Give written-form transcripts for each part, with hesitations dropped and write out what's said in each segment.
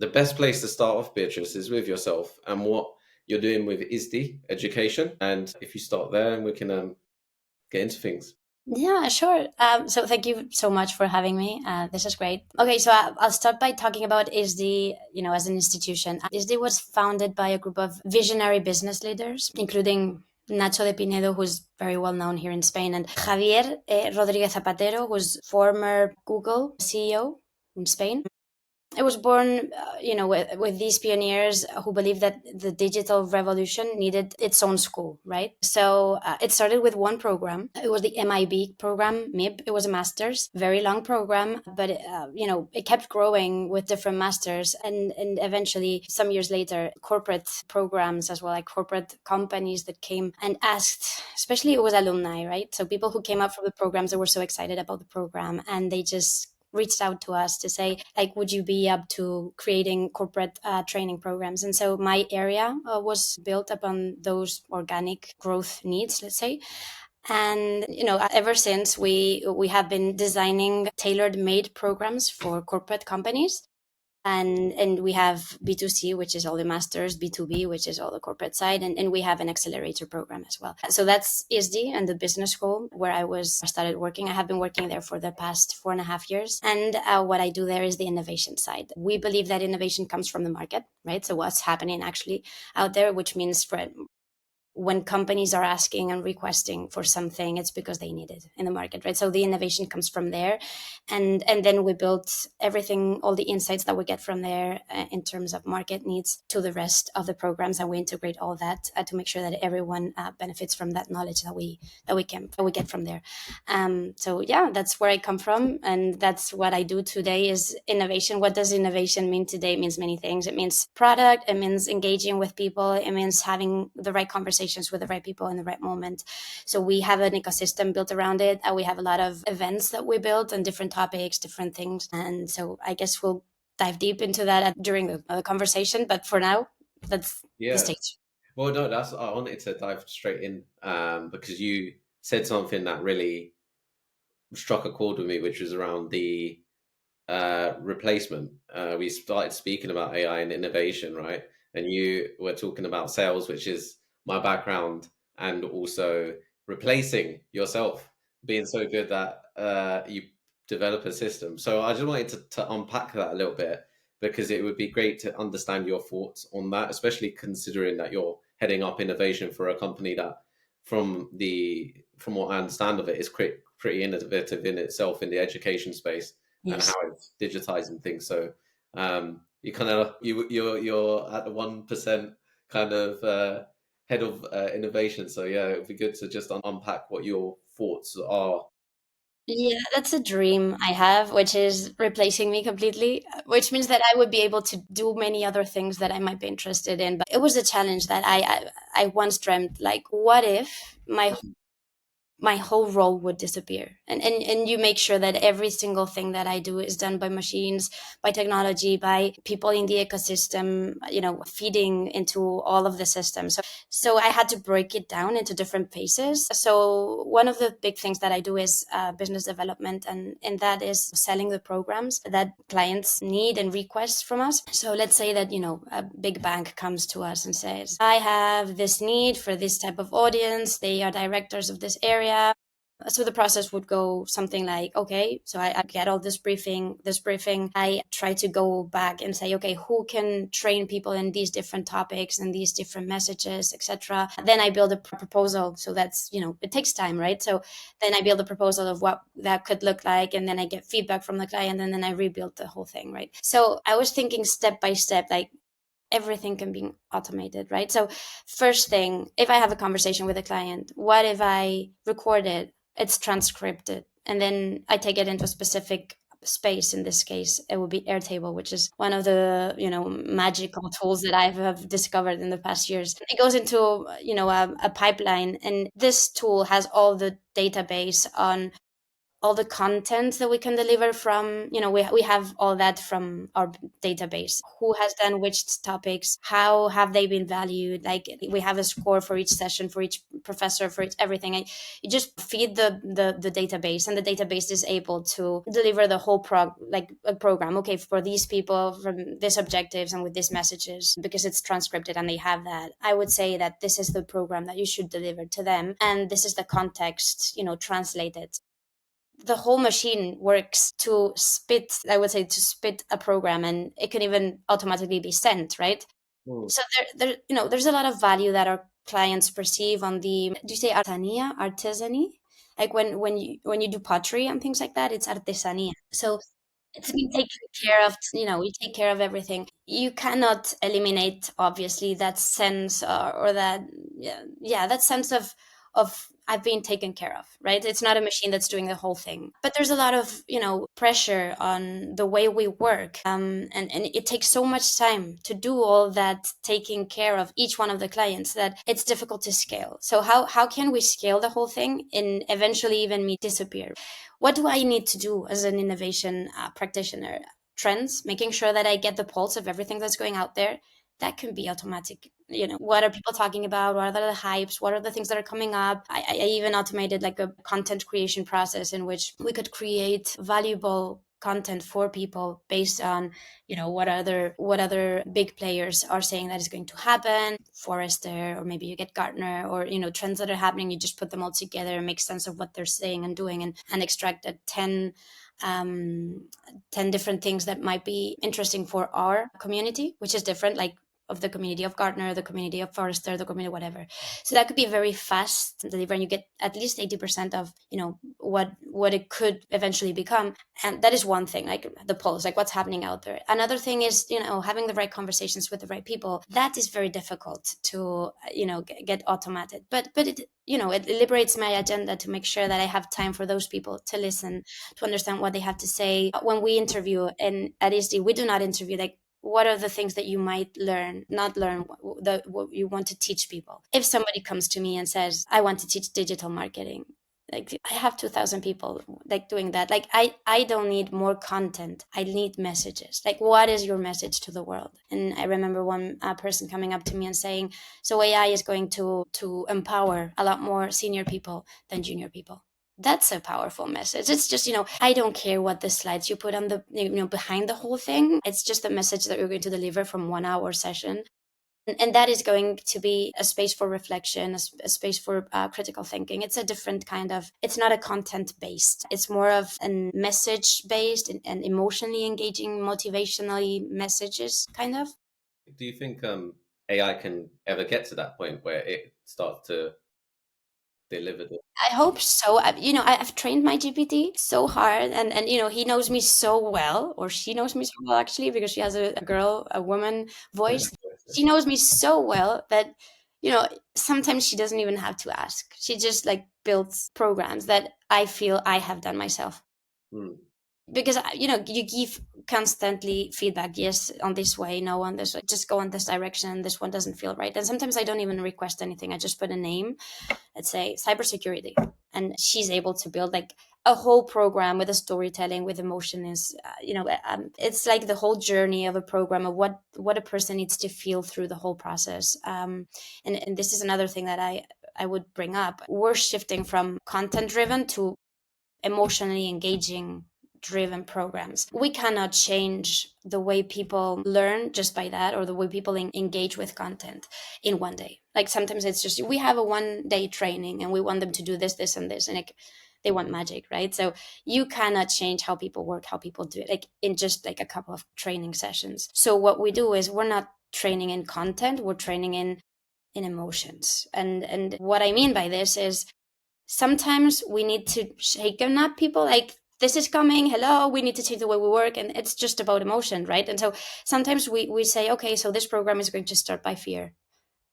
the best place to start off, Beatrice, is with yourself and what you're doing with ISD education. And if you start there, and we can get into things. Yeah, sure. So thank you so much for having me. This is great. Okay, so I'll start by talking about ISD, as an institution. ISD was founded by a group of visionary business leaders, including Nacho de Pinedo, who's very well known here in Spain, and Javier Rodríguez Zapatero, who's former Google CEO in Spain. It was born, with these pioneers who believed that the digital revolution needed its own school, right? So it started with one program. It was the MIB program, MIB. It was a master's, very long program, but it kept growing with different masters, and eventually, some years later, corporate programs as well, like corporate companies that came and asked, especially it was alumni, right? So people who came up from the programs that were so excited about the program, and they just reached out to us to say, like, would you be up to creating corporate training programs? And so my area was built upon those organic growth needs, let's say. And ever since, we have been designing tailored made programs for corporate companies. And we have B2C, which is all the masters, B2B, which is all the corporate side, and we have an accelerator program as well. So that's ISD and the business school where I started working. I have been working there for the past 4.5 years. And what I do there is the innovation side. We believe that innovation comes from the market, right? So what's happening actually out there, which means when companies are asking and requesting for something, it's because they need it in the market, right? So the innovation comes from there, and then we built everything, all the insights that we get from there in terms of market needs to the rest of the programs, and we integrate all that to make sure that everyone benefits from that knowledge that we get from there. So yeah, that's where I come from, and that's what I do today is innovation. What does innovation mean today? It means many things. It means product. It means engaging with people. It means having the right conversations with the right people in the right moment. So we have an ecosystem built around it. We have a lot of events that we built on different topics, different things. And so I guess we'll dive deep into that during the conversation. But for now, that's the Yeah. stage. Well, no, that's I wanted to dive straight in because you said something that really struck a chord with me, which was around the replacement. We started speaking about AI and innovation, right? And you were talking about sales, which is my background, and also replacing yourself, being so good that you develop a system. So I just wanted to unpack that a little bit because it would be great to understand your thoughts on that, especially considering that you're heading up innovation for a company that, from what I understand of it, is pretty innovative in itself in the education space and how Yes. it's digitizing things. So you kind of you're at the 1% kind of head of innovation. So yeah, it would be good to just unpack what your thoughts are. Yeah, that's a dream I have, which is replacing me completely, which means that I would be able to do many other things that I might be interested in. But it was a challenge that I once dreamt, like, what if my whole role would disappear, and you make sure that every single thing that I do is done by machines, by technology, by people in the ecosystem, feeding into all of the systems. So I had to break it down into different phases. So one of the big things that I do is business development, and that is selling the programs that clients need and request from us. So let's say that a big bank comes to us and says, I have this need for this type of audience, they are directors of this area. So the process would go something like, okay, so I get all this briefing. I try to go back and say, okay, who can train people in these different topics and these different messages, etc. Then I build a proposal. So that's, it takes time, right? So then I build a proposal of what that could look like, and then I get feedback from the client, and then I rebuild the whole thing, right? So I was thinking step by step, like, everything can be automated, right? So first thing, if I have a conversation with a client, what if I record it, it's transcribed it, and then I take it into a specific space. In this case, it would be Airtable, which is one of the magical tools that have discovered in the past years. It goes into a pipeline, and this tool has all the database on all the content that we can deliver from, we have all that from our database. Who has done which topics? How have they been valued? Like, we have a score for each session, for each professor for everything. You just feed the database, and the database is able to deliver the whole a program. Okay, for these people from these objectives and with these messages, because it's transcripted and they have that. I would say that this is the program that you should deliver to them, and this is the context, translated. The whole machine works to spit, I would say, to spit a program, and it can even automatically be sent, right? Mm. So there's a lot of value that our clients perceive on the, do you say artesany? Like when you do pottery and things like that, it's artesanía. So it's been taken care of. We take care of everything. You cannot eliminate, obviously, that sense, or that, yeah, that sense of I've been taken care of, right? It's not a machine that's doing the whole thing, but there's a lot of pressure on the way we work, and it takes so much time to do all that, taking care of each one of the clients, that it's difficult to scale. So how can we scale the whole thing and eventually even me disappear? What do I need to do as an innovation practitioner? Trends, making sure that I get the pulse of everything that's going out there. That can be automatic. What are people talking about? What are the hypes? What are the things that are coming up? I even automated like a content creation process in which we could create valuable content for people based on what other big players are saying that is going to happen. Forrester, or maybe you get Gartner, or trends that are happening. You just put them all together and make sense of what they're saying and doing, and extract a 10 different things that might be interesting for our community, which is different, like of the community of Gartner, the community of Forrester, the community whatever. So that could be very fast delivery, and you get at least 80% of what it could eventually become. And that is one thing, like the pulse, like what's happening out there. Another thing is having the right conversations with the right people. That is very difficult to get automated, but it liberates my agenda to make sure that I have time for those people to listen, to understand what they have to say. When we interview, and at ISD, we do not interview like what are the things that you might not learn, what you want to teach people. If somebody comes to me and says, I want to teach digital marketing, like I have 2,000 people like doing that. Like I don't need more content. I need messages. Like, what is your message to the world? And I remember one person coming up to me and saying, so AI is going to empower a lot more senior people than junior people. That's a powerful message. It's just, I don't care what the slides you put on the, behind the whole thing. It's just a message that you're going to deliver from 1 hour session. And that is going to be a space for reflection, a space for critical thinking. It's a different kind of, it's not a content based. It's more of a message based and emotionally engaging, motivationally messages kind of. Do you think AI can ever get to that point where it starts to deliver the? I hope so. I've trained my GPT so hard, and he knows me so well, or she knows me so well actually, because she has a woman voice. She knows me so well that you know sometimes she doesn't even have to ask. She just like builds programs that I feel I have done myself, Hmm. because you give constantly feedback. Yes, on this way, no, on this way, just go on this direction, this one doesn't feel right. And sometimes I don't even request anything. I just put a name, let's say cybersecurity, and she's able to build like a whole program with a storytelling, with emotion. Is it's like the whole journey of a program of what a person needs to feel through the whole process. And this is another thing that I would bring up. We're shifting from content driven to emotionally engaging driven programs. We cannot change the way people learn just by that, or the way people engage with content in one day. Like sometimes it's just, we have a 1 day training and we want them to do this and this, and they want magic, right? So you cannot change how people work, how people do it, like in just like a couple of training sessions. So what we do is we're not training in content, we're training in emotions. And what I mean by this is sometimes we need to shaken up people, like this is coming, hello, we need to change the way we work, and it's just about emotion, right? And so sometimes we say, okay, so this program is going to start by fear,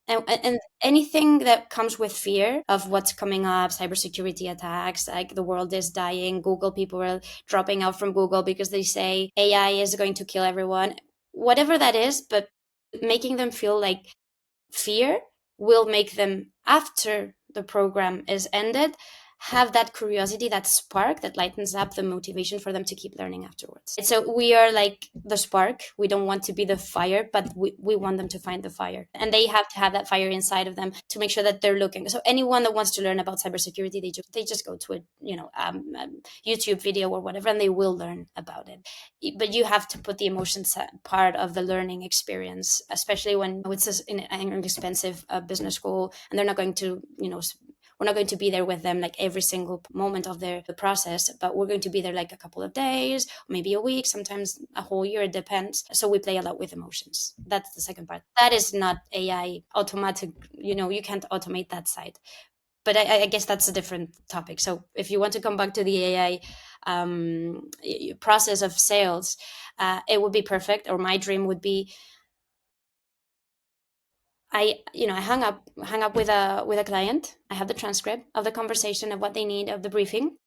and anything that comes with fear of what's coming up, cybersecurity attacks, like the world is dying, Google, people are dropping out from Google because they say AI is going to kill everyone, whatever that is, but making them feel like fear will make them, after the program is ended, have that curiosity, that spark that lightens up the motivation for them to keep learning afterwards. So we are like the spark. We don't want to be the fire, but we want them to find the fire. And they have to have that fire inside of them to make sure that they're looking. So anyone that wants to learn about cybersecurity, they just go to a YouTube video or whatever, and they will learn about it. But you have to put the emotions part of the learning experience, especially when it's in an expensive business school, and they're not going to, we're not going to be there with them like every single moment of the process, but we're going to be there like a couple of days, maybe a week, sometimes a whole year, it depends. So we play a lot with emotions. That's the second part. That is not AI automatic, you can't automate that side. But I guess that's a different topic. So if you want to come back to the AI process of sales, it would be perfect, or my dream would be, I hung up with a client. I have the transcript of the conversation, of what they need, of the briefing,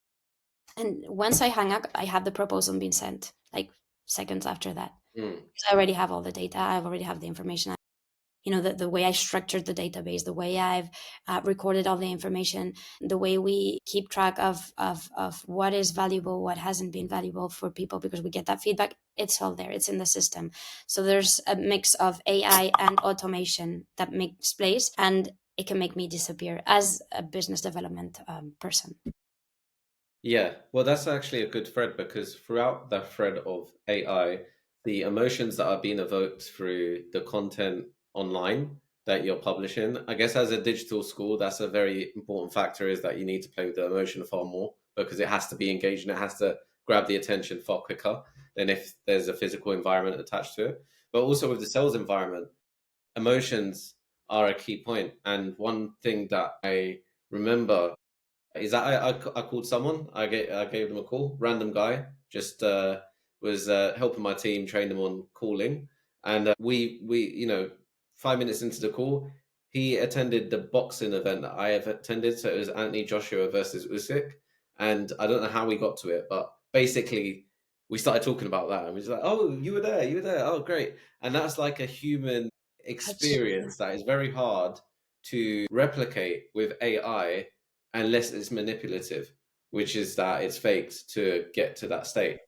and once I hang up, I have the proposal being sent like seconds after that. Mm. I already have all the data. I already have the information. The way I structured the database, the way I've recorded all the information, the way we keep track of what is valuable, what hasn't been valuable for people, because we get that feedback. It's all there. It's in the system. So there's a mix of AI and automation that makes place, and it can make me disappear as a business development person. Yeah, well, that's actually a good thread because throughout the thread of AI, the emotions that are being evoked through the content online that you're publishing, I guess as a digital school, that's a very important factor, is that you need to play with the emotion far more because it has to be engaging, it has to grab the attention far quicker than if there's a physical environment attached to it. But also with the sales environment, emotions are a key point. And one thing that I remember is that I called someone. I gave them a call. Random guy just was helping my team train them on calling, and we 5 minutes into the call, he attended the boxing event that I have attended. So it was Anthony Joshua versus Usyk, and I don't know how we got to it, but basically we started talking about that, and we was like, "Oh, you were there. Oh, great!" And that's like a human experience that is very hard to replicate with AI unless it's manipulative, which is that it's faked to get to that state.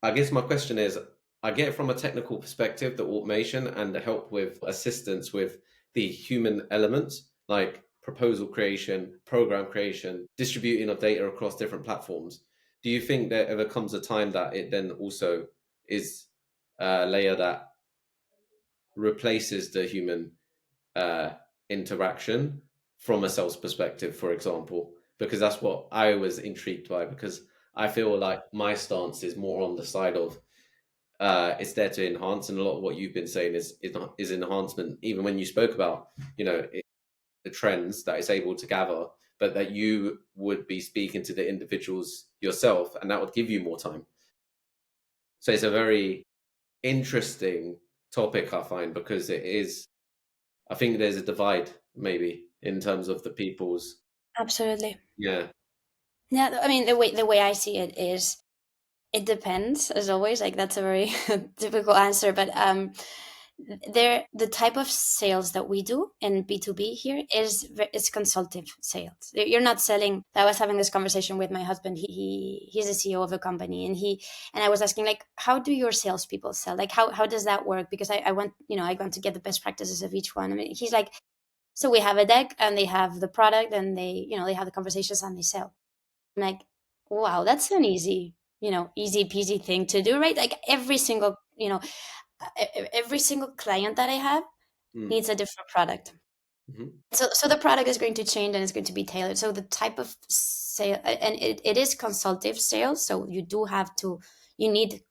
I guess my question is, I get from a technical perspective the automation and the help with assistance with the human elements, like proposal creation, program creation, distributing of data across different platforms. Do you think there ever comes a time that it then also is a layer that replaces the human uh, interaction from a sales perspective, for example? Because that's what I was intrigued by, because I feel like my stance is more on the side of it's there to enhance, and a lot of what you've been saying is enhancement. Even when you spoke about the trends that it's able to gather, but that you would be speaking to the individuals yourself, and that would give you more time. So it's a very interesting topic, I find, because it is. I think there's a divide maybe in terms of the people's. Absolutely. Yeah. Yeah, I mean, the way I see it is, it depends, as always. Like, that's a very typical answer, but the type of sales that we do in B2B here is consultative sales. You're not selling. I was having this conversation with my husband. He's a CEO of a company, and I was asking, like, how do your salespeople sell? Like, how does that work? Because I want to get the best practices of each one. I mean, he's like, so we have a deck, and they have the product, and they have the conversations, and they sell. I'm like, wow, that's an easy peasy thing to do, right? Like, every single client that I have Mm. needs a different product. Hmm. So the product is going to change, and it's going to be tailored. So the type of sale, and it is consultative sales. So you need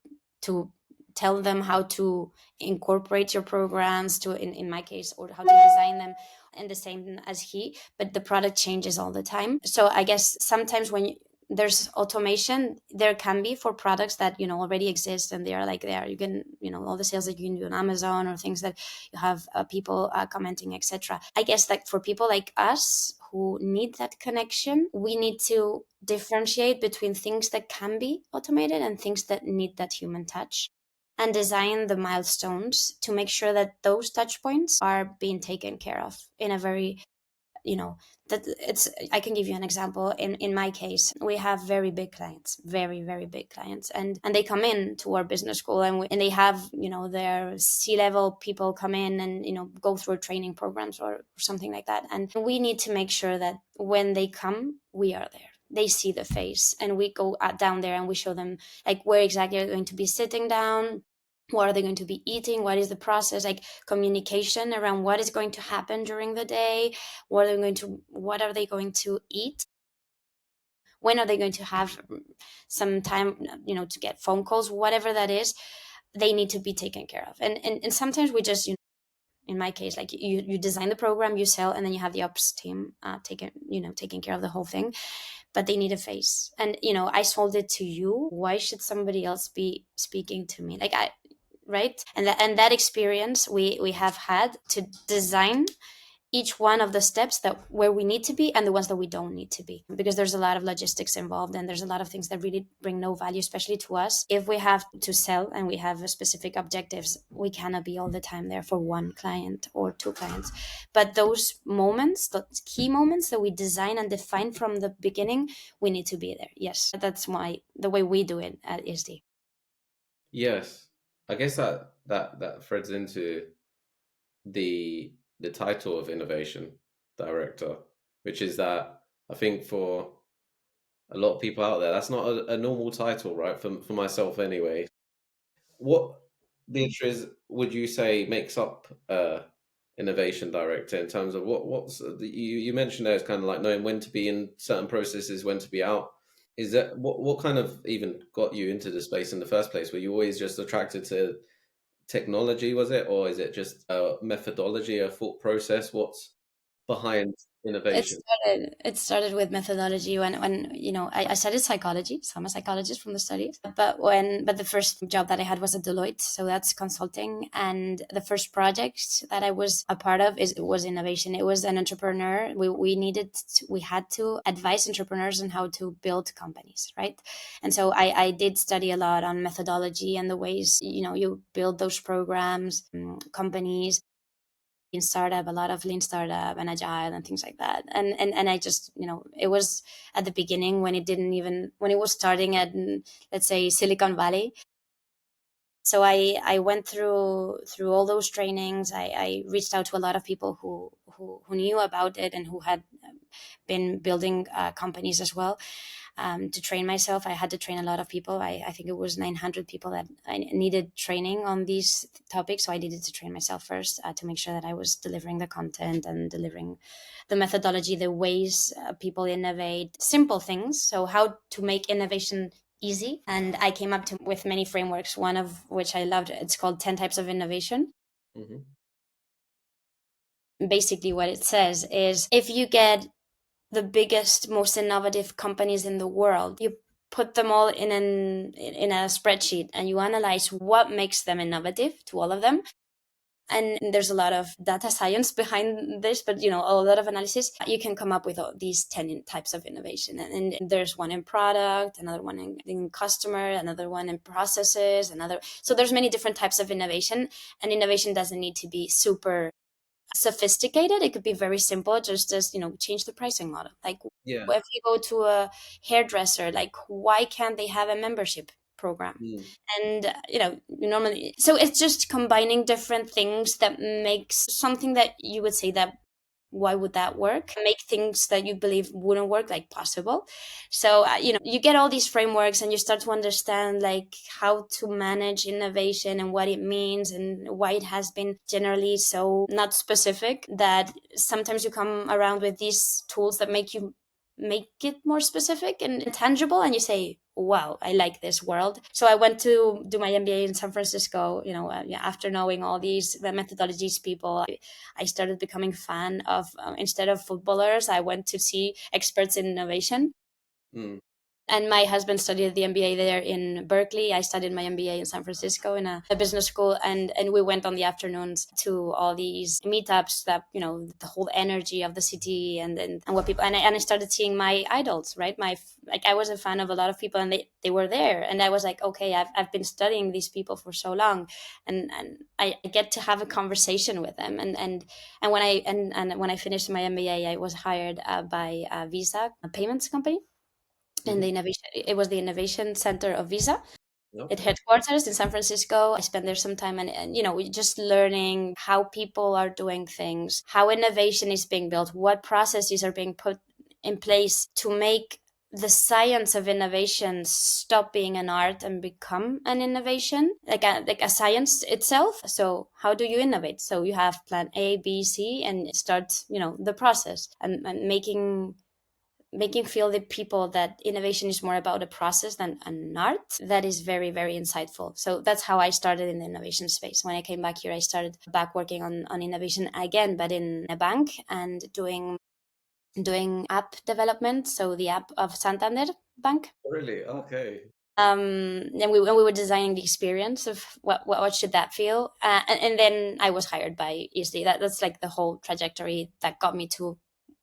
to tell them how to incorporate your programs to, in my case, or how to design them, and the same as but the product changes all the time. So I guess sometimes when there's automation, there can be for products that already exist, and they are like there. You can, all the sales that you can do on Amazon, or things that you have people commenting, etc. I guess that for people like us who need that connection, we need to differentiate between things that can be automated and things that need that human touch, and design the milestones to make sure that those touch points are being taken care of in a very you know, that it's, I can give you an example. In my case, we have very big clients, very very big clients, and they come in to our business school, and they have, you know, their C-level people come in and, you know, go through training programs or something like that, and we need to make sure that when they come, we are there, they see the face, and we go down there and we show them like where exactly they're going to be sitting down, what are they going to be eating, what is the process, like communication around what is going to happen during the day, what are they going to eat, when are they going to have some time, you know, to get phone calls, whatever that is, they need to be taken care of. And sometimes we just, you know, in my case, like you design the program, you sell, and then you have the ops team taking care of the whole thing, but they need a face. And, you know, I sold it to you, why should somebody else be speaking to me, like I, right? And that experience we have had to design each one of the steps that where we need to be and the ones that we don't need to be, because there's a lot of logistics involved, and there's a lot of things that really bring no value, especially to us. If we have to sell and we have specific objectives, we cannot be all the time there for one client or two clients. But those moments, the key moments that we design and define from the beginning, we need to be there. Yes, that's the way we do it at ISD. Yes, I guess that threads into the the title of innovation director, which is that I think for a lot of people out there, that's not a normal title, right? For myself anyway. What, Beatriz, would you say makes up innovation director in terms of you mentioned there is kind of like knowing when to be in certain processes, when to be out. Is that what kind of even got you into the space in the first place? Were you always just attracted to technology, was it, or is it just a methodology, a thought process? What's behind It innovation? started. It started with methodology when you know I studied psychology, so I'm a psychologist from the studies. But the first job that I had was at Deloitte, so that's consulting. And the first project that I was a part of was innovation. It was an entrepreneur. We had to advise entrepreneurs on how to build companies, right? And so I did study a lot on methodology and the ways, you know, you build those programs, companies in startup, a lot of lean startup and agile and things like that. And I just, you know, it was at the beginning when when it was starting at, let's say, Silicon Valley. So I went through all those trainings. I reached out to a lot of people who knew about it and who had been building companies as well. To train myself, I had to train a lot of people. I think it was 900 people that I needed training on these topics. So I needed to train myself first to make sure that I was delivering the content and delivering the methodology, the ways people innovate, simple things. So how to make innovation easy. And I came up with many frameworks, one of which I loved. It's called 10 Types of Innovation. Hmm. Basically, what it says is if you get the biggest, most innovative companies in the world, you put them all in a spreadsheet and you analyze what makes them innovative to all of them. And there's a lot of data science behind this, but you know, a lot of analysis. You can come up with all these 10 types of innovation, and there's one in product, another one in customer, another one in processes, another. So there's many different types of innovation, and innovation doesn't need to be super sophisticated. It could be very simple, just as, you know, change the pricing model. Like Yeah. if you go to a hairdresser, like why can't they have a membership program? Mm. And you know, normally, so it's just combining different things that makes something that you would say that why would that work, make things that you believe wouldn't work like possible. So you know, you get all these frameworks and you start to understand like how to manage innovation and what it means and why it has been generally so not specific, that sometimes you come around with these tools that make it more specific and tangible, and you say, wow, I like this world. So I went to do my MBA in San Francisco, you know, yeah, after knowing all the methodologies people. I started becoming fan of, instead of footballers, I went to see experts in innovation. Mm. And my husband studied the MBA there in Berkeley. I studied my MBA in San Francisco in a business school, and we went on the afternoons to all these meetups that, the whole energy of the city, and what people, and I started seeing my idols, right? Like, I was a fan of a lot of people, and they were there, and I was like, okay, I've been studying these people for so long, and I get to have a conversation with them, and when I finished my MBA, I was hired by Visa, a payments company, in the Hmm. innovation. It was the innovation center of Visa. It Okay. headquarters in San Francisco. I spent there some time, and we just learning how people are doing things, how innovation is being built, what processes are being put in place to make the science of innovation stop being an art and become an innovation, like a science itself. So how do you innovate? So you have plan A, B, C, and start the process, and making feel the people that innovation is more about a process than an art. That is very, very insightful. So that's how I started in the innovation space. When I came back here, I started back working on innovation again, but in a bank, and doing app development. So the app of Santander Bank. Really? Okay. And we were designing the experience of what should that feel, and then I was hired by ISD. That's like the whole trajectory that got me to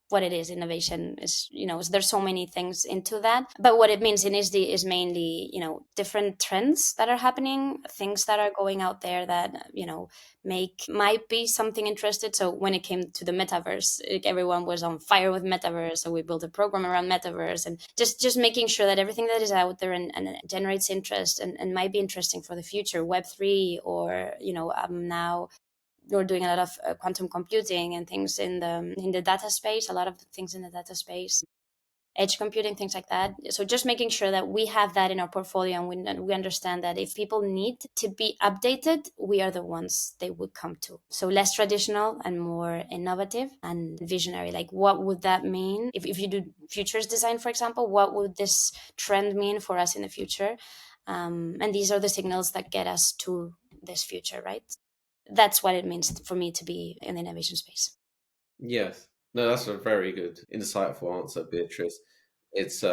what it is. Innovation is, there's so many things into that, but what it means in ISD is mainly, different trends that are happening, things that are going out there that, might be something interested. So when it came to the metaverse, like, everyone was on fire with metaverse, so we built a program around metaverse, and just making sure that everything that is out there, and generates interest, and might be interesting for the future, Web3, or now we're doing a lot of quantum computing and things in the data space, a lot of things in the data space, edge computing, things like that. So just making sure that we have that in our portfolio, and we understand that if people need to be updated, we are the ones they would come to. So less traditional and more innovative and visionary. Like, what would that mean if you do futures design, for example? What would this trend mean for us in the future? And these are the signals that get us to this future, right? That's what it means for me to be in the innovation space. Yes. No, that's a very good, insightful answer, Beatrice. It's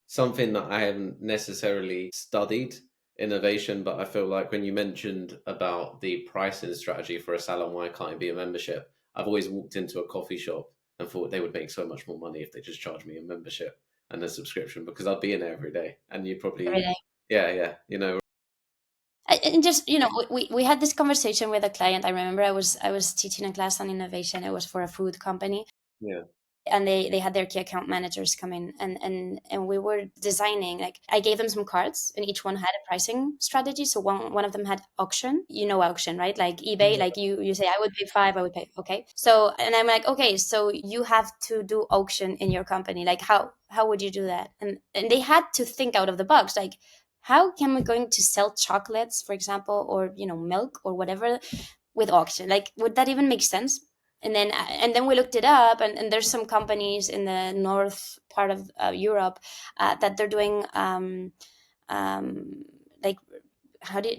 something that I haven't necessarily studied innovation, but I feel like when you mentioned about the pricing strategy for a salon, why can't it be a membership? I've always walked into a coffee shop and thought they would make so much more money if they just charged me a membership and a subscription, because I'd be in there every day and you Every probably, day. yeah, yeah, And just, we had this conversation with a client. I remember I was teaching a class on innovation. It was for a food company, yeah, and they had their key account managers come in, and we were designing. Like, I gave them some cards, and each one had a pricing strategy. So one of them had auction. Auction, right? Like eBay. yeah, Like, you say, I would pay 5, I would pay, okay. So, and I'm like, okay, so you have to do auction in your company. Like, how would you do that? And they had to think out of the box. Like, how can we going to sell chocolates, for example, or milk or whatever, with auction? Like, would that even make sense? And then we looked it up, and there's some companies in the north part of Europe, that they're doing, like,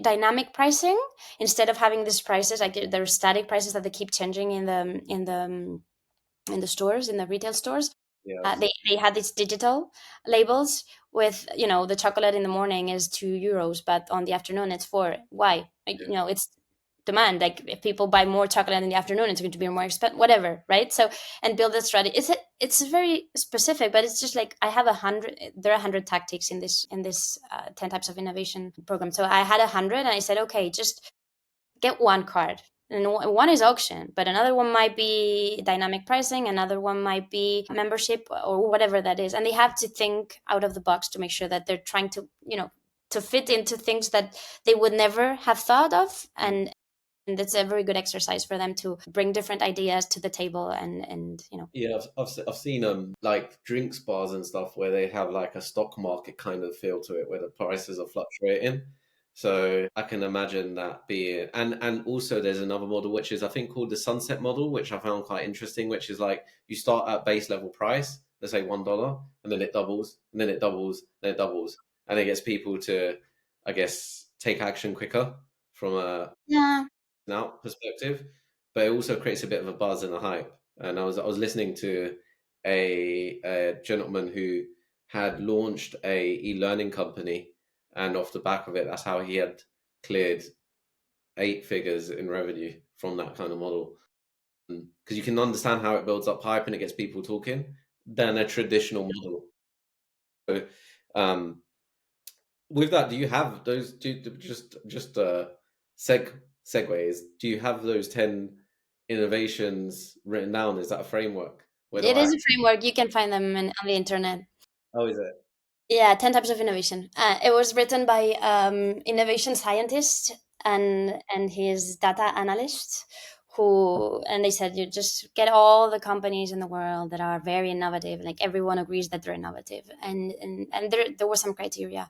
dynamic pricing, instead of having these prices, like, there's static prices that they keep changing in the stores, in the retail stores. yes, They had these digital labels with, the chocolate in the morning is €2, but on the afternoon it's 4. Why? Like, yeah, it's demand. Like, if people buy more chocolate in the afternoon, it's going to be more expensive, whatever, right? So, and build a strategy. It's very specific, but it's just like, I have 100. There are 100 tactics in this 10 types of innovation program. So I had 100, and I said, okay, just get one card. And one is auction, but another one might be dynamic pricing, another one might be membership, or whatever that is. And they have to think out of the box to make sure that they're trying to fit into things that they would never have thought of. And it's a very good exercise for them to bring different ideas to the table, and. yeah. I've seen like drinks bars and stuff where they have like a stock market kind of feel to it, where the prices are fluctuating. So I can imagine that being, and also there's another model which is, I think, called the sunset model, which I found quite interesting, which is like you start at base level price, let's say $1, and then it doubles, and then it doubles, then it doubles, and it gets people to, I guess, take action quicker from a Yeah. out perspective, but it also creates a bit of a buzz and a hype. And I was listening to a gentleman who had launched a e-learning company, and off the back of it, that's how he had cleared 8 figures in revenue from that kind of model. Because you can understand how it builds up hype and it gets people talking than a traditional model. So, um, with that, do you have those? Just segues? Do you have those 10 innovations written down? Is that a framework? Where do It I? is a framework. You can find them on the internet. Oh, is it? Yeah, 10 types of innovation. It was written by innovation scientist and his data analyst who, and they said you just get all the companies in the world that are very innovative, like everyone agrees that they're innovative, and there was some criteria.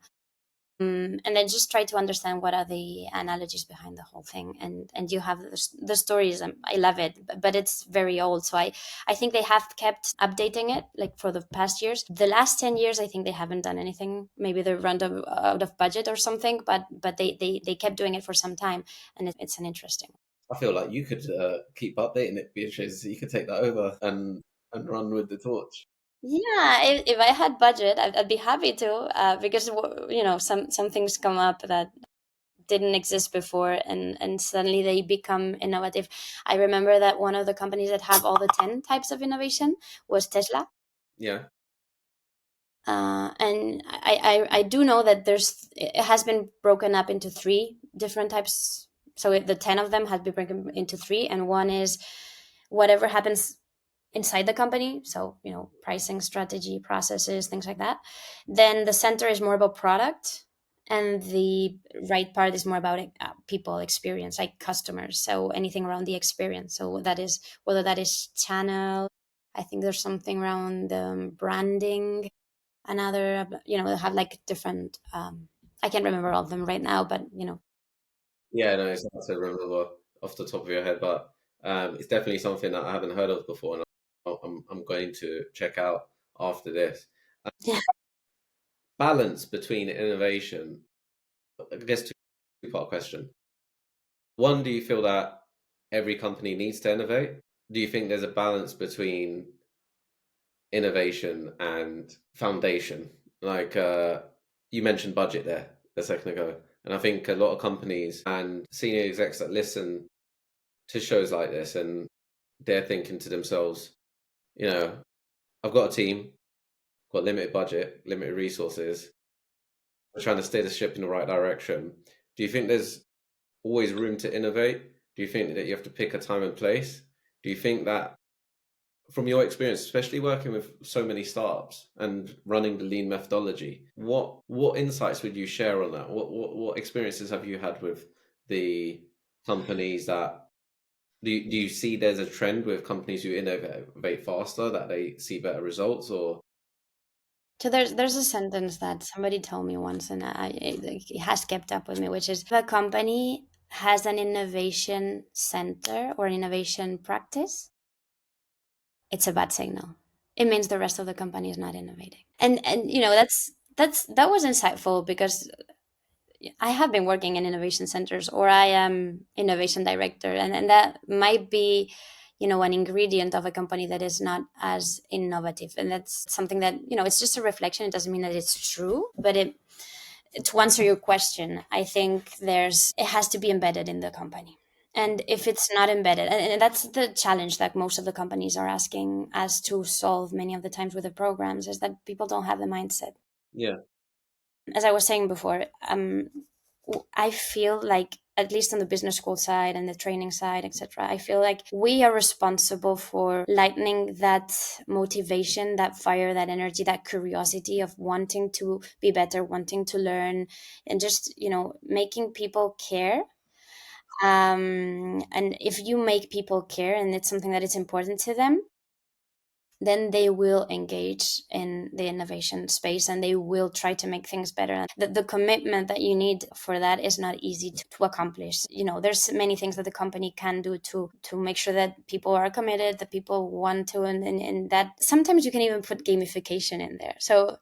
And then just try to understand what are the analogies behind the whole thing, and you have the stories. I love it, but it's very old, so I think they have kept updating it like for the past years. The last 10 years I think they haven't done anything. Maybe they're run out of budget or something, but they kept doing it for some time, and it's an interesting. I feel like you could keep updating it, Beatriz. You could take that over and run with the torch. Yeah, if I had budget, I'd be happy to, because some things come up that didn't exist before, and suddenly they become innovative. I remember that one of the companies that have all the 10 types of innovation was Tesla. Yeah, And I do know that it has been broken up into three different types. So the 10 of them has been broken into three, and one is whatever happens inside the company. So, pricing strategy, processes, things like that. Then the center is more about product, and the right part is more about people experience, like customers. So anything around the experience. So that is whether that is channel. I think there's something around branding. Another, they have like different. I can't remember all of them right now, but yeah. No, it's hard to remember off the top of your head, but it's definitely something that I haven't heard of before, and I'm going to check out after this. yeah. Balance between innovation. I guess two-part question. One, do you feel that every company needs to innovate? Do you think there's a balance between innovation and foundation? Like you mentioned budget there a second ago, and I think a lot of companies and senior execs that listen to shows like this, and they're thinking to themselves, you know, I've got a team, got limited budget, limited resources, we're trying to steer the ship in the right direction. Do you think there's always room to innovate? Do you think that you have to pick a time and place? Do you think that, from your experience, especially working with so many startups and running the lean methodology, what insights would you share on that? What experiences have you had with the companies that do you see there's a trend with companies who innovate faster that they see better results, or So there's a sentence that somebody told me once, and it has kept up with me, which is if a company has an innovation center or an innovation practice, it's a bad signal. It means the rest of the company is not innovating. And that was insightful because I have been working in innovation centers, or I am innovation director, and that might be, an ingredient of a company that is not as innovative, and that's something that it's just a reflection. It doesn't mean that it's true, but to answer your question, I think it has to be embedded in the company. And if it's not embedded, and that's the challenge that most of the companies are asking us to solve many of the times with the programs, is that people don't have the mindset. yeah, As I was saying before, I feel like, at least on the business school side and the training side, etc., I feel like we are responsible for lightening that motivation, that fire, that energy, that curiosity of wanting to be better, wanting to learn, and just making people care. And if you make people care and it's something that is important to them, then they will engage in the innovation space and they will try to make things better. The commitment that you need for that is not easy to accomplish. There's many things that the company can do to make sure that people are committed, that people want to, and that sometimes you can even put gamification in there. So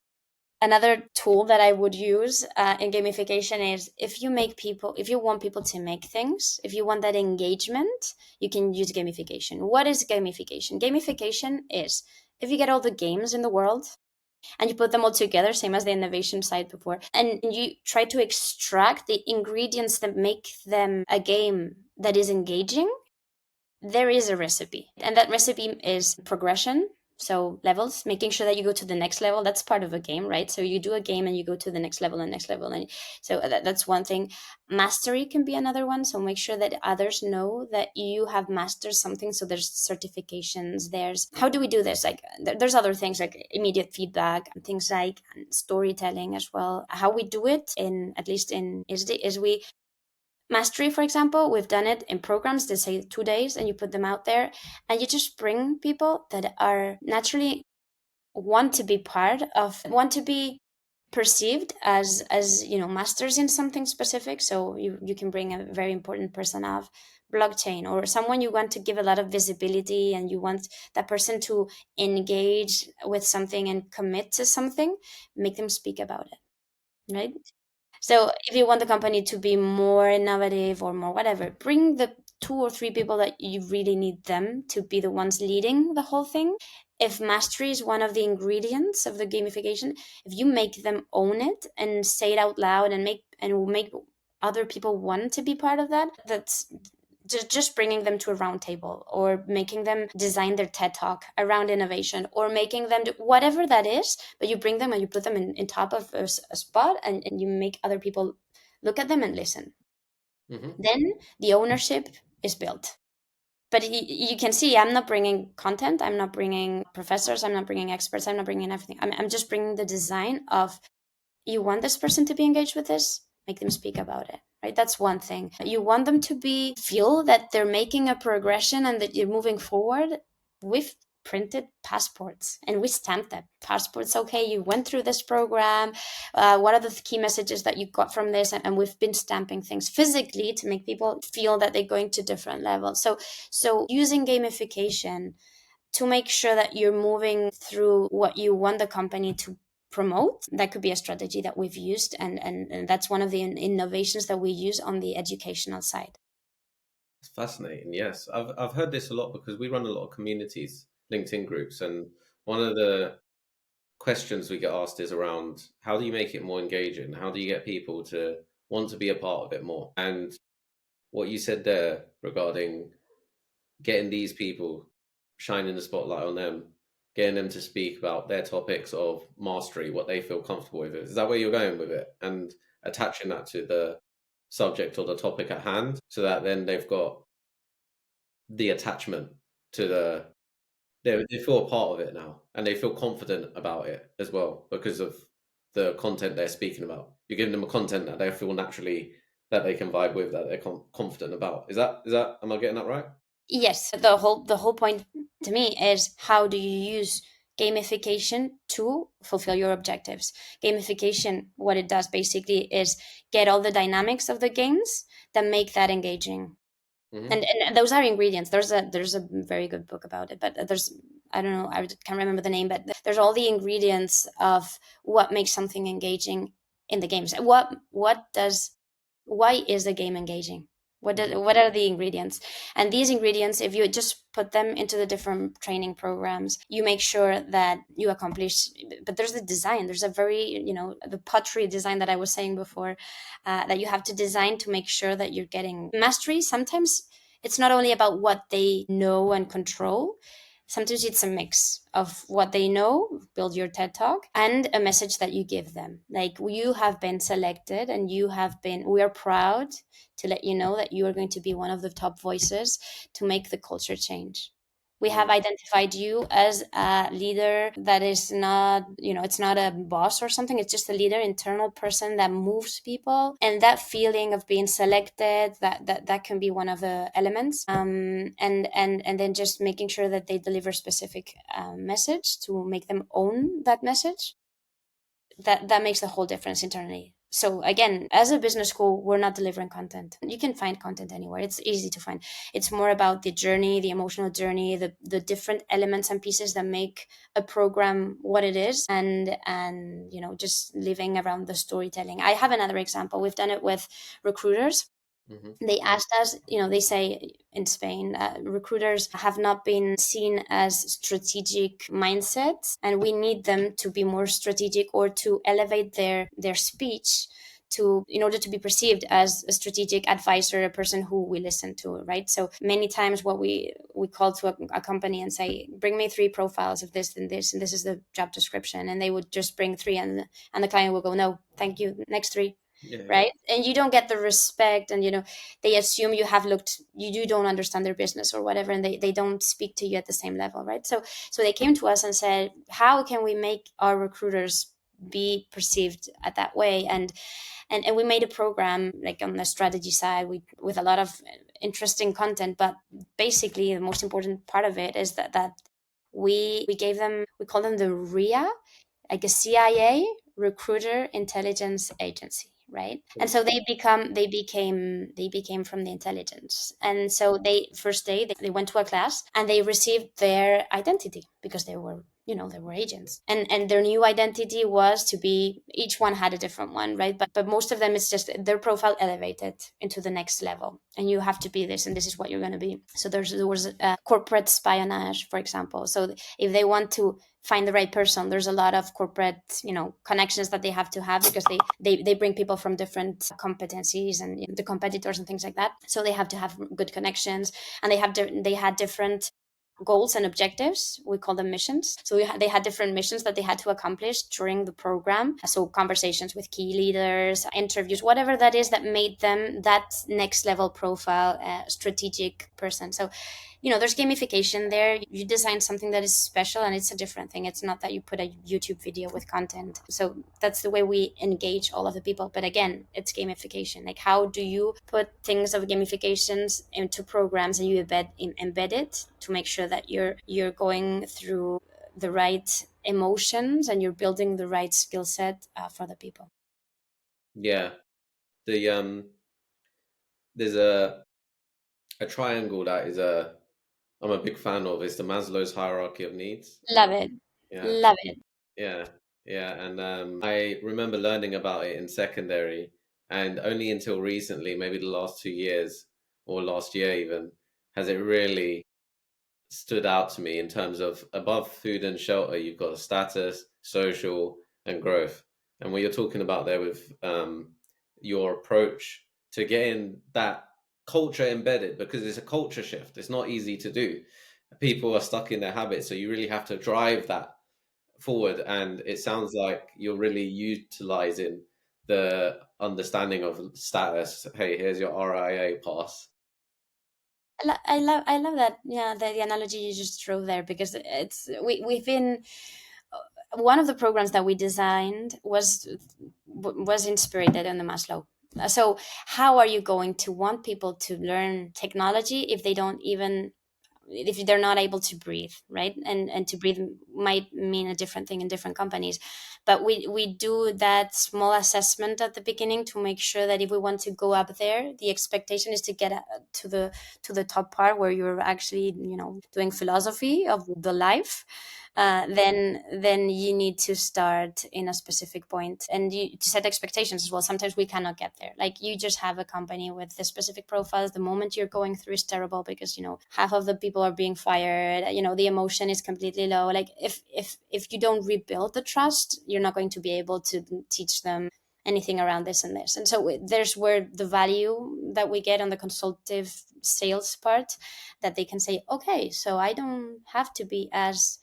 another tool that I would use in gamification is if you want people to make things, if you want that engagement, you can use gamification. What is gamification? Gamification is if you get all the games in the world and you put them all together, same as the innovation side before, and you try to extract the ingredients that make them a game that is engaging, there is a recipe. And that recipe is progression. So levels, making sure that you go to the next level. That's part of a game, right? So you do a game and you go to the next level and next level. And so that's one thing. Mastery can be another one. So make sure that others know that you have mastered something. So there's certifications. There's, how do we do this? Like there's other things like immediate feedback, things like storytelling as well. How we do it in, at least in ISD, is we mastery, for example, we've done it in programs that say 2 days, and you put them out there and you just bring people that are naturally want to be part of, want to be perceived as masters in something specific. So you can bring a very important person of blockchain, or someone you want to give a lot of visibility and you want that person to engage with something and commit to something, make them speak about it, right? So if you want the company to be more innovative or more whatever, bring the 2 or 3 people that you really need them to be the ones leading the whole thing. If mastery is one of the ingredients of the gamification, if you make them own it and say it out loud and make other people want to be part of that, that's just bringing them to a round table, or making them design their TED talk around innovation, or making them do whatever that is, but you bring them and you put them in top of a spot, and you make other people look at them and listen. Then the ownership is built. But you can see I'm not bringing content, I'm not bringing professors, I'm not bringing experts, I'm not bringing everything. I'm just bringing the design of, you want this person to be engaged with this, make them speak about it, right? That's one thing. You want them to be feel that they're making a progression and that you're moving forward. We've printed passports and we stamped that passports. Okay, you went through this program. What are the key messages that you got from this? And we've been stamping things physically to make people feel that they're going to different levels. So using gamification to make sure that you're moving through what you want the company to promote, that could be a strategy that we've used, and that's one of the innovations that we use on the educational side. It's fascinating. Yes, I've heard this a lot because we run a lot of communities, LinkedIn groups, and one of the questions we get asked is around how do you make it more engaging? How do you get people to want to be a part of it more? And what you said there regarding getting these people, shining the spotlight on them, getting them to speak about their topics of mastery, what they feel comfortable with. Is that where you're going with it? And attaching that to the subject or the topic at hand, so that then they've got the attachment to they feel a part of it now, and they feel confident about it as well because of the content they're speaking about. You're giving them a content that they feel naturally that they can vibe with, that they're confident about. Is that am I getting that right? Yes, the whole point to me is, how do you use gamification to fulfill your objectives? Gamification, what it does basically is get all the dynamics of the games that make that engaging. And those are ingredients. There's a very good book about it, but there's, I don't know, I can't remember the name, but there's all the ingredients of what makes something engaging in the games. Why is a game engaging? What are the ingredients? And these ingredients, if you just put them into the different training programs, you make sure that you accomplish. But there's the design. There's a very, the pottery design that I was saying before, that you have to design to make sure that you're getting mastery. Sometimes it's not only about what they know and control. Sometimes it's a mix of what they know, build your TED talk, and a message that you give them. Like, you have been selected and we are proud to let you know that you are going to be one of the top voices to make the culture change. We have identified you as a leader that is not, it's not a boss or something. It's just a leader, internal person that moves people. And that feeling of being selected, that can be one of the elements. And then just making sure that they deliver specific message to make them own that message. That makes the whole difference internally. So again, as a business school, we're not delivering content. You can find content anywhere. It's easy to find. It's more about the journey, the emotional journey, the different elements and pieces that make a program what it is, and just living around the storytelling. I have another example. We've done it with recruiters. Hmm. They asked us, they say in Spain, recruiters have not been seen as strategic mindsets, and we need them to be more strategic or to elevate their speech to in order to be perceived as a strategic advisor, a person who we listen to, right? So many times what we call to a company and say, bring me 3 profiles of this and this is the job description, and they would just bring 3, and the client will go, no, thank you, next 3, Yeah, yeah, right? And you don't get the respect, and they assume you don't understand their business or whatever, and they don't speak to you at the same level, right? So they came to us and said, how can we make our recruiters be perceived at that way? And we made a program like on the strategy side with a lot of interesting content, but basically the most important part of it is that we gave them, we call them the RIA, like a CIA, recruiter intelligence agency, right? And so they became from the intelligence. And so they first day they went to a class and they received their identity because they were agents, and their new identity was to be, each one had a different one, right? But most of them, it's just their profile elevated into the next level, and you have to be this, and this is what you're going to be. So there was corporate espionage, for example. So if they want to find the right person, there's a lot of corporate connections that they have to have, because they bring people from different competencies and the competitors and things like that. So they have to have good connections, and they had different goals and objectives. We call them missions. So they had different missions that they had to accomplish during the program. So conversations with key leaders, interviews, whatever that is that made them that next level profile, strategic person. So there's gamification there. You design something that is special, and it's a different thing. It's not that you put a YouTube video with content. So that's the way we engage all of the people. But again, it's gamification. Like, how do you put things of gamifications into programs, and you embed it to make sure that you're going through the right emotions and you're building the right skill set for the people. yeah. The there's a triangle that is a I'm a big fan of. It's the Maslow's hierarchy of needs. Love it. Yeah, Love it. yeah, yeah. And I remember learning about it in secondary, and only until recently, maybe the last 2 years or last year even, has it really stood out to me in terms of above food and shelter, you've got status, social, and growth. And what you're talking about there with your approach to getting that culture embedded, because it's a culture shift. It's not easy to do. People are stuck in their habits, so you really have to drive that forward. And it sounds like you're really utilizing the understanding of status. Hey, here's your RIA pass. I love that. Yeah, the analogy you just drove there, because we've been one of the programs that we designed was inspired in the Maslow. So how are you going to want people to learn technology if they don't even, if they're not able to breathe, right? And to breathe might mean a different thing in different companies, but we do that small assessment at the beginning to make sure that if we want to go up there, the expectation is to get to the top part where you're actually doing philosophy of the life. Then you need to start in a specific point, and you to set expectations as well. Sometimes we cannot get there. Like, you just have a company with the specific profiles. The moment you're going through is terrible, because half of the people are being fired. The emotion is completely low. Like, if you don't rebuild the trust, you're not going to be able to teach them anything around this and this. And so there's where the value that we get on the consultative sales part, that they can say, okay, so I don't have to be as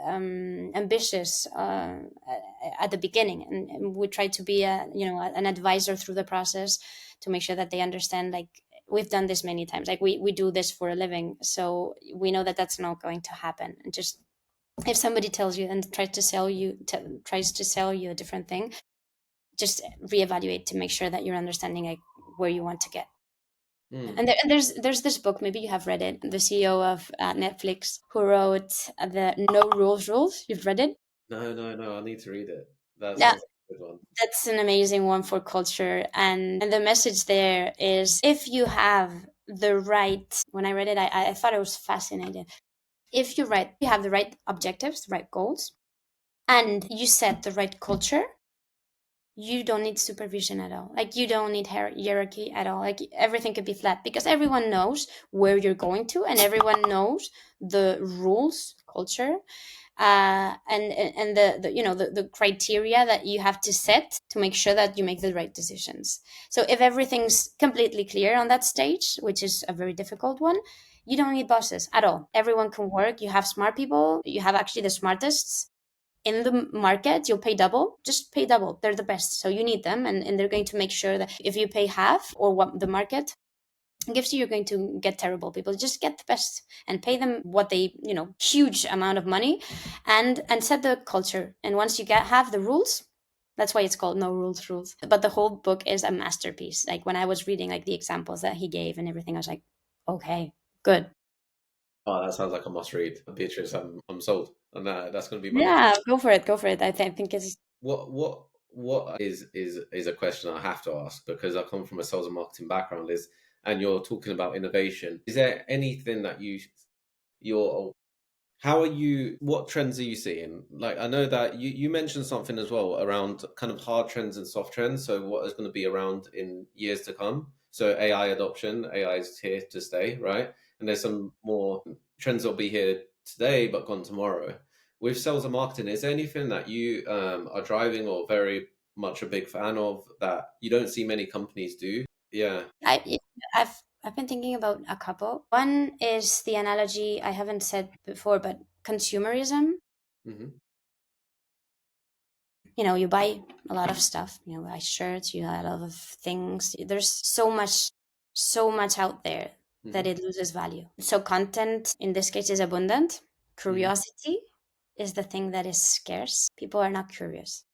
ambitious at the beginning, and we try to be an advisor through the process to make sure that they understand, like, we've done this many times, like we do this for a living, so we know that that's not going to happen. And just, if somebody tells you and tries to sell you a different thing, just reevaluate to make sure that you're understanding, like, where you want to get. Mm. And there's this book, maybe you have read it, the CEO of Netflix, who wrote the No Rules Rules. You've read it? No, no, no. I need to read it. That Yeah, sounds like a good one. that's an amazing one for culture. And the message there is, if you have the right, when I read it, I thought it was fascinating. If you have the right objectives, the right goals, and you set the right culture, you don't need supervision at all. Like you don't need hierarchy at all. Like everything could be flat because everyone knows where you're going to, and everyone knows the rules, culture, and the the criteria that you have to set to make sure that you make the right decisions. So if everything's completely clear on that stage, which is a very difficult one, you don't need bosses at all. Everyone can work. You have smart people. You have actually the smartest in the market. You'll pay double. Just pay double. They're the best, so you need them, and they're going to make sure that if you pay half or what the market gives you, you're going to get terrible people. Just get the best and pay them what they, huge amount of money, and set the culture. And once you have the rules, that's why it's called No Rules Rules. But the whole book is a masterpiece. Like when I was reading like the examples that he gave and everything, I was like, okay, good. Oh, that sounds like a must read, Beatrice. I'm sold, and that's going to be my next. Yeah, go for it. Go for it. I think it's What is a question I have to ask because I come from a sales and marketing background is, and you're talking about innovation. Is there anything that you're how are you what trends are you seeing? Like I know that you mentioned something as well around kind of hard trends and soft trends. So what is going to be around in years to come? So AI adoption, AI is here to stay, right? And there's some more trends that'll be here today but gone tomorrow. With sales and marketing, is there anything that you are driving or very much a big fan of that you don't see many companies do? Yeah. I've been thinking about a couple. One is the analogy I haven't said before, but consumerism. Hmm. You buy a lot of stuff. You buy shirts, you buy a lot of things. There's so much out there that Hmm. it loses value. So content in this case is abundant. Hmm. Curiosity is the thing that is scarce. People are not curious,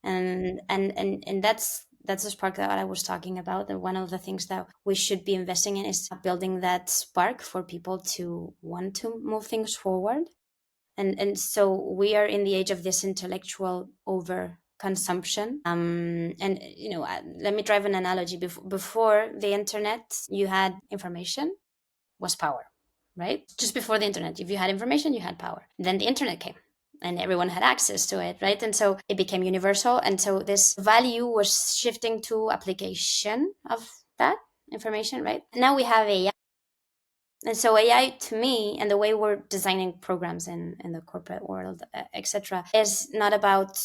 and that's the spark that I was talking about. And one of the things that we should be investing in is building that spark for people to want to move things forward. And so we are in the age of this intellectual over consumption. And let me drive an analogy. Before the internet, you had information was power, right? Just before the internet, if you had information, you had power. Then the internet came and everyone had access to it, right? And so it became universal. And so this value was shifting to application of that information, right? Now we have AI. And so AI to me, and the way we're designing programs in the corporate world, etc., is not about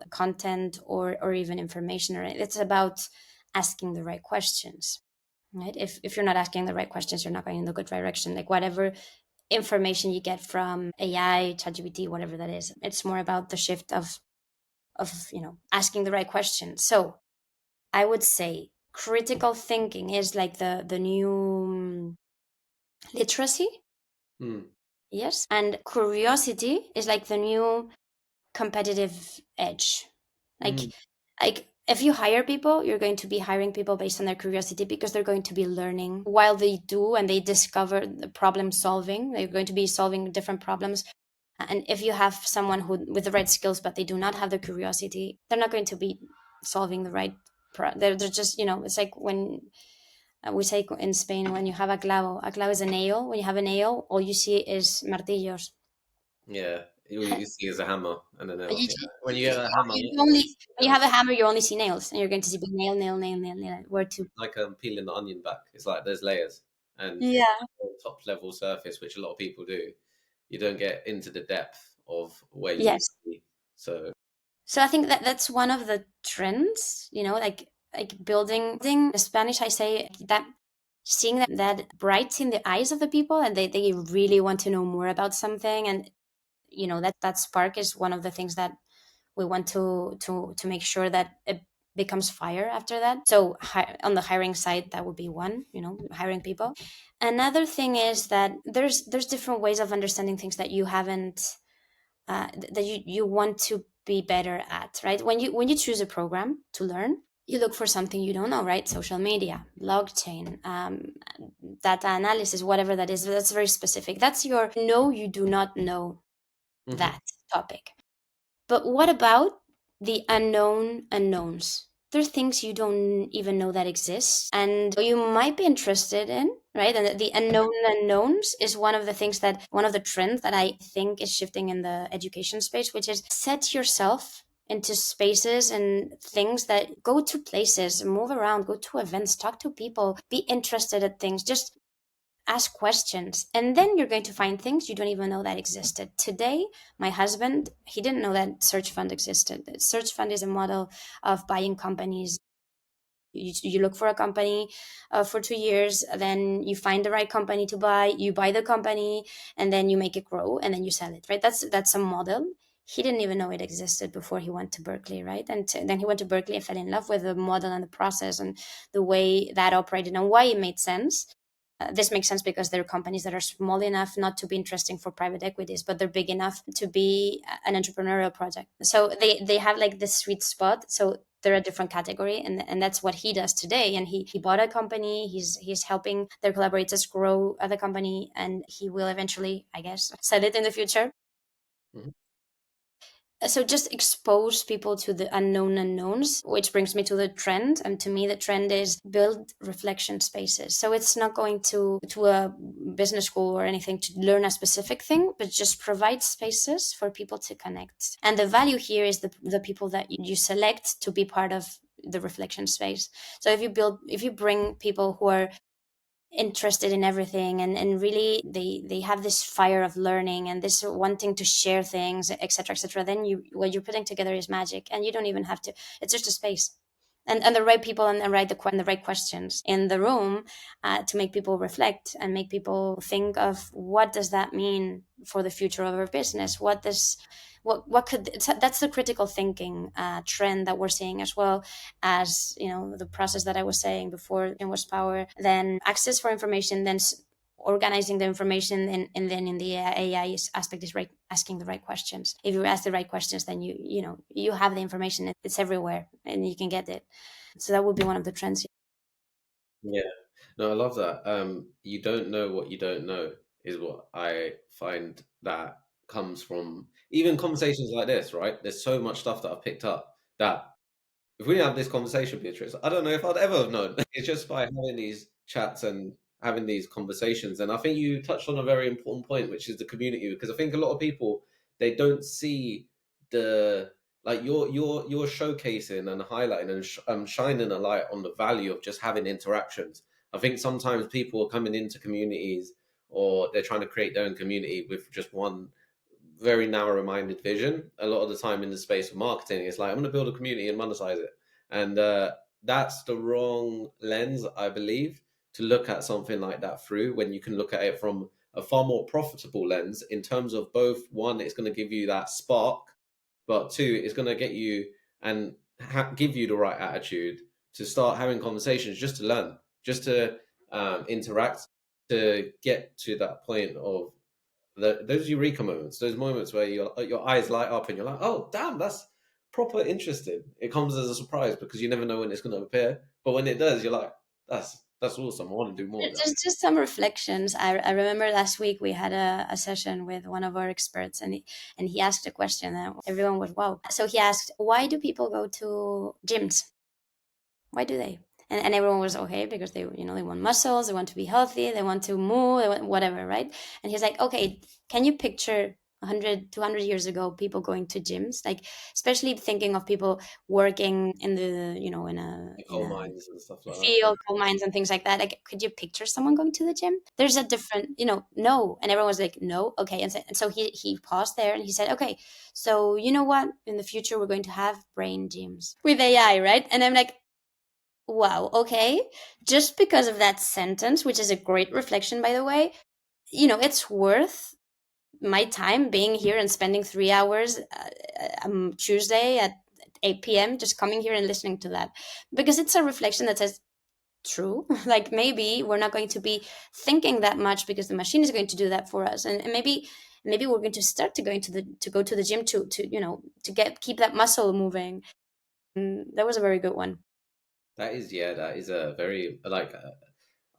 content or even information, or it's about asking the right questions, right? If you're not asking the right questions, you're not going in the good direction. Like whatever information you get from AI, ChatGPT, whatever that is, it's more about the shift of asking the right questions. So I would say critical thinking is like the new literacy. Mm. Yes. And curiosity is like the new competitive edge. Like Mm. like if you hire people, you're going to be hiring people based on their curiosity because they're going to be learning while they do and they discover the problem solving. They're going to be solving different problems. And if you have someone who with the right skills but they do not have the curiosity, they're not going to be solving the right they're just, it's like when we say in Spain, when you have a clavo is a nail. When you have a nail, all you see is martillos. Yeah, you see as a hammer and a nail. You, Yeah. When you get a hammer, you only when you yeah, have a hammer, you only see nails, and you're going to see nail, nail, nail, nail, nail. Where to? like peeling the onion back. It's like there's layers, and if Yeah. you go top level surface, which a lot of people do, you don't get into the depth of where you need Yes. to be. So, So I think that that's one of the trends. Like building. In Spanish, I say that seeing that bright in the eyes of the people, and they really want to know more about something, and that spark is one of the things that we want to make sure that it becomes fire after that. So on the hiring side, that would be one, hiring people. Another thing is that there's different ways of understanding things that you haven't that you want to be better at, right? When you choose a program to learn, you look for something you don't know, right? Social media, blockchain, data analysis, whatever that is. That's very specific. That's your no, you do not know mhm. that topic. But what about the unknown unknowns? There's things you don't even know that exist and you might be interested in, right? And the unknown unknowns is one of the trends that I think is shifting in the education space, which is set yourself into spaces and things, that go to places, move around, go to events, talk to people, be interested at things, just ask questions, and then you're going to find things you don't even know that existed. Today, my husband, he didn't know that search fund existed. The search fund is a model of buying companies. You look for a company for 2 years, then you find the right company to buy, you buy the company, and then you make it grow, and then you sell it, right? That's a model. He didn't even know it existed before he went to Berkeley, right? And then he went to Berkeley and fell in love with the model and the process and the way that operated and why it made sense. This makes sense because they're companies that are small enough not to be interesting for private equities, but they're big enough to be an entrepreneurial project. So they have like this sweet spot. So they're a different category, and that's what he does today. And he bought a company. He's helping their collaborators grow the company, and he will eventually, I guess, sell it in the future. Mhm. So just expose people to the unknown unknowns, which brings me to the trend. And to me, the trend is build reflection spaces. So it's not going to a business school or anything to learn a specific thing, but just provide spaces for people to connect. And the value here is the people that you select to be part of the reflection space. So if you bring people who are interested in everything, and really they have this fire of learning and this wanting to share things, etc., then you what you're putting together is magic, and you don't even have to, it's just a space, and the right people, and the right questions in the room, to make people reflect and make people think of what does that mean for the future of our business. What could, that's the critical thinking trend that we're seeing, as well as, the process that I was saying before in was power, then access for information, then organizing the information, and then in the AI aspect is right, asking the right questions. If you ask the right questions, then you have the information, it's everywhere and you can get it. So that would be one of the trends. Yeah. No, I love that. You don't know what you don't know is what I find that comes from even conversations like this, right? There's so much stuff that I've picked up that if we didn't have this conversation, Beatrice, I don't know if I'd ever have known. It's just by having these chats and having these conversations. And I think you touched on a very important point, which is the community, because I think a lot of people, they don't see the, like, you're showcasing and highlighting and shining a light on the value of just having interactions. I think sometimes people are coming into communities, or they're trying to create their own community with just one very narrow-minded vision. A lot of the time in the space of marketing, it's like, I'm going to build a community and monetize it, and that's the wrong lens, I believe, to look at something like that through. When you can look at it from a far more profitable lens, in terms of both, one, it's going to give you that spark, but two, it's going to get you and give you the right attitude to start having conversations, just to learn, just to interact, to get to that point of those eureka moments, those moments where your eyes light up and you're like, oh, damn, that's proper interesting. It comes as a surprise because you never know when it's going to appear. But when it does, you're like, that's awesome. I want to do more of that. Just some reflections. I remember last week we had a session with one of our experts, and he asked a question and everyone was wow. So he asked, why do people go to gyms? Why do they? And everyone was okay because they want muscles, they want to be healthy, they want to move, they want whatever, right? And he's like, okay, can you picture 100, 200 years ago, people going to gyms, like, especially thinking of people working in the, in a, The in coal a mines and stuff like that. field, coal mines and things like that. Like, could you picture someone going to the gym? There's a different, no. And everyone was like, no, okay. And so he paused there and he said, okay, so you know what? In the future, we're going to have brain gyms with AI, right? And I'm like, wow, okay. Just because of that sentence, which is a great reflection, by the way, it's worth my time being here and spending 3 hours Tuesday at 8 p.m. just coming here and listening to that, because it's a reflection that says, true. Like, maybe we're not going to be thinking that much because the machine is going to do that for us, and maybe we're going to start to go to the gym to keep that muscle moving. That was a very good one. That is, yeah, that is a very, like,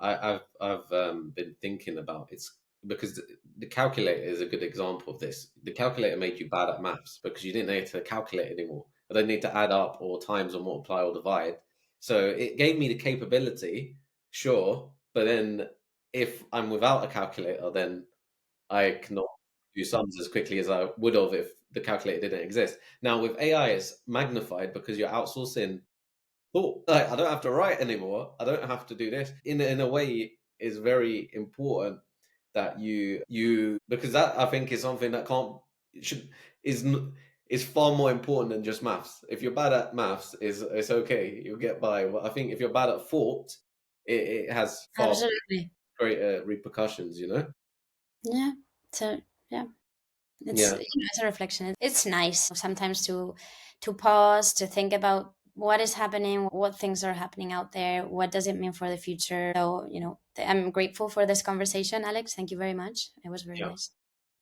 I've been thinking about it's because the calculator is a good example of this. The calculator made you bad at maths because you didn't need to calculate anymore. I don't need to add up or times or multiply or divide. So it gave me the capability, sure, but then if I'm without a calculator, then I cannot. do sums as quickly as I would have if the calculator didn't exist. Now with AI, it's magnified because you're outsourcing thought. Like, I don't have to write anymore. I don't have to do this. In a way, is very important that you because that I think is something that can't should is is far more important than just maths. If you're bad at maths, is it's okay, you'll get by. But I think if you're bad at thought, it has far Absolutely. greater repercussions. You know. Yeah. So yeah, it's Yeah. it's a reflection. It's nice sometimes to pause, to think about what is happening, what things are happening out there, what does it mean for the future. So I'm grateful for this conversation, Alex. Thank you very much. It was very Yeah. nice.